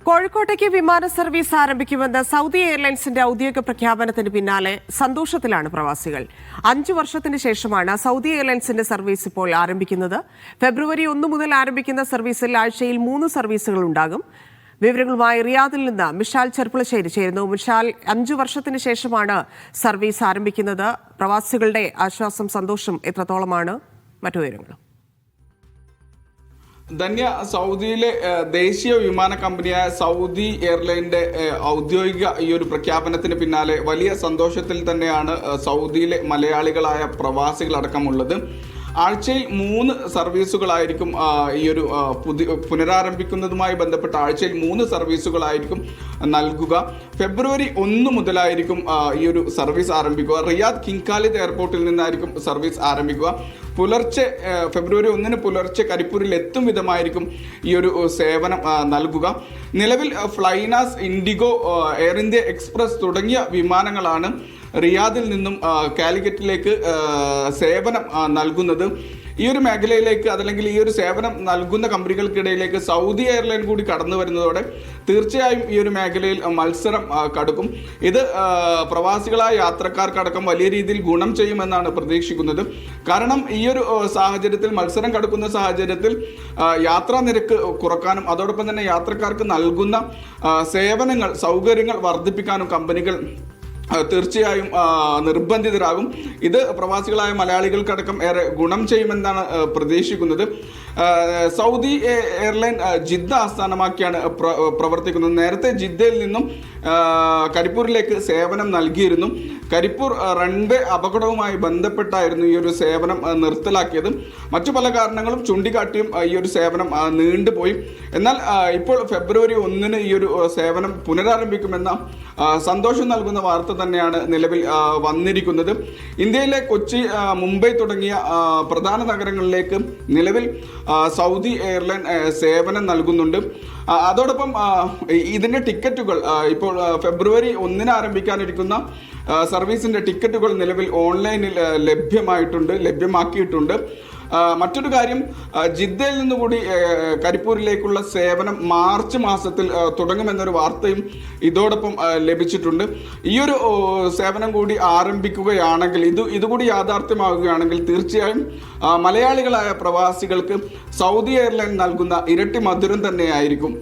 കോഴിക്കോട്ടേക്ക് വിമാന സർവീസ് ആരംഭിക്കുമെന്ന് സൗദി എയർലൈൻസിന്റെ ഔദ്യോഗിക പ്രഖ്യാപനത്തിന് പിന്നാലെ സന്തോഷത്തിലാണ് പ്രവാസികൾ. 5 വർഷത്തിന് ശേഷമാണ് സൗദി എയർലൈൻസിന്റെ സർവീസ് ഇപ്പോൾ ആരംഭിക്കുന്നത്. ഫെബ്രുവരി 1 മുതൽ ആരംഭിക്കുന്ന സർവീസിൽ ആഴ്ചയിൽ 3 സർവീസുകൾ ഉണ്ടാകും. വിവരങ്ങളുമായി റിയാദിൽ നിന്ന് മിഷാൽ ചെർപ്പുളശ്ശേരി ചേരുന്നു. മിഷാൽ, 5 വർഷത്തിന് ശേഷമാണ് സർവീസ് ആരംഭിക്കുന്നത്. പ്രവാസികളുടെ ആശ്വാസം, സന്തോഷം എത്രത്തോളമാണ്? മറ്റു വിവരങ്ങളും. ധന്യ, സൗദിയിലെ ദേശീയ വിമാന കമ്പനിയായ സൗദി എയർലൈൻ്റെ ഔദ്യോഗിക ഈ ഒരു പ്രഖ്യാപനത്തിന് പിന്നാലെ വലിയ സന്തോഷത്തിൽ തന്നെയാണ് സൗദിയിലെ മലയാളികളായ പ്രവാസികളടക്കമുള്ളത്. ആഴ്ചയിൽ 3 സർവീസുകളായിരിക്കും ഈ ഒരു പുനരാരംഭിക്കുന്നതുമായി ബന്ധപ്പെട്ട ആഴ്ചയിൽ 3 സർവീസുകളായിരിക്കും നൽകുക. ഫെബ്രുവരി 1 മുതലായിരിക്കും ഈ ഒരു സർവീസ് ആരംഭിക്കുക. റിയാദ് കിങ് ഖാലിദ് എയർപോർട്ടിൽ നിന്നായിരിക്കും സർവീസ് ആരംഭിക്കുക. പുലർച്ചെ ഫെബ്രുവരി 1 പുലർച്ചെ കരിപ്പൂരിൽ എത്തും വിധമായിരിക്കും ഈ ഒരു സേവനം നൽകുക. നിലവിൽ flynas, IndiGo, air India express തുടങ്ങിയ വിമാനങ്ങളാണ് റിയാദിൽ നിന്നും കാലിക്കറ്റിലേക്ക് സേവനം നൽകുന്നത്. ഈ ഒരു മേഖലയിലേക്ക് അതല്ലെങ്കിൽ ഈ ഒരു സേവനം നൽകുന്ന കമ്പനികൾക്കിടയിലേക്ക് സൗദി എയർലൈൻ കൂടി കടന്നു വരുന്നതോടെ തീർച്ചയായും ഈ ഒരു മേഖലയിൽ മത്സരം കടുക്കും. ഇത് പ്രവാസികളായ യാത്രക്കാർക്കടക്കം വലിയ രീതിയിൽ ഗുണം ചെയ്യുമെന്നാണ് പ്രതീക്ഷിക്കുന്നത്. കാരണം ഈ ഒരു സാഹചര്യത്തിൽ, മത്സരം കടുക്കുന്ന സാഹചര്യത്തിൽ യാത്രാ നിരക്ക് കുറക്കാനും അതോടൊപ്പം തന്നെ യാത്രക്കാർക്ക് നൽകുന്ന സേവനങ്ങൾ, സൗകര്യങ്ങൾ വർദ്ധിപ്പിക്കാനും കമ്പനികൾ തീർച്ചയായും നിർബന്ധിതരാകും. ഇത് പ്രവാസികളായ മലയാളികൾക്കടക്കം ഏറെ ഗുണം ചെയ്യുമെന്നാണ് പ്രതീക്ഷിക്കുന്നത്. സൗദി എയർലൈൻ ജിദ്ദ ആസ്ഥാനമാക്കിയാണ് പ്രവർത്തിക്കുന്നത്. നേരത്തെ ജിദ്ദയിൽ നിന്നും കരിപ്പൂരിലേക്ക് സേവനം നൽകിയിരുന്നു. കരിപ്പൂർ റൺവേ അപകടവുമായി ബന്ധപ്പെട്ടായിരുന്നു ഈ ഒരു സേവനം നിർത്തലാക്കിയത്. മറ്റു പല കാരണങ്ങളും ചൂണ്ടിക്കാട്ടിയും ഈ ഒരു സേവനം നീണ്ടുപോയി. എന്നാൽ ഇപ്പോൾ ഫെബ്രുവരി 1 ഈ ഒരു സേവനം പുനരാരംഭിക്കുമെന്ന സന്തോഷം നൽകുന്ന വാർത്ത തന്നെയാണ് നിലവിൽ വന്നിരിക്കുന്നത്. ഇന്ത്യയിലെ കൊച്ചി, മുംബൈ തുടങ്ങിയ പ്രധാന നഗരങ്ങളിലേക്ക് നിലവിൽ സൗദി എയർലൈൻ സേവനം നൽകുന്നുണ്ട്. അതോടൊപ്പം ഇതിൻ്റെ ടിക്കറ്റുകൾ ഇപ്പോൾ ഫെബ്രുവരി 1 ആരംഭിക്കാനിരിക്കുന്ന സർവീസിൻ്റെ ടിക്കറ്റുകൾ നിലവിൽ ഓൺലൈനിൽ ലഭ്യമാക്കിയിട്ടുണ്ട്. മറ്റൊരു കാര്യം, ജിദ്ദയിൽ നിന്നുകൂടി കരിപ്പൂരിലേക്കുള്ള സേവനം മാർച്ച് മാസത്തിൽ തുടങ്ങുമെന്നൊരു വാർത്തയും ഇതോടൊപ്പം ലഭിച്ചിട്ടുണ്ട്. ഈ ഒരു സേവനം കൂടി ആരംഭിക്കുകയാണെങ്കിൽ, ഇതുകൂടി യാഥാർത്ഥ്യമാവുകയാണെങ്കിൽ തീർച്ചയായും മലയാളികളായ പ്രവാസികൾക്ക് സൗദി എയർലൈൻ നൽകുന്ന ഇരട്ടി മധുരം തന്നെയായിരിക്കും.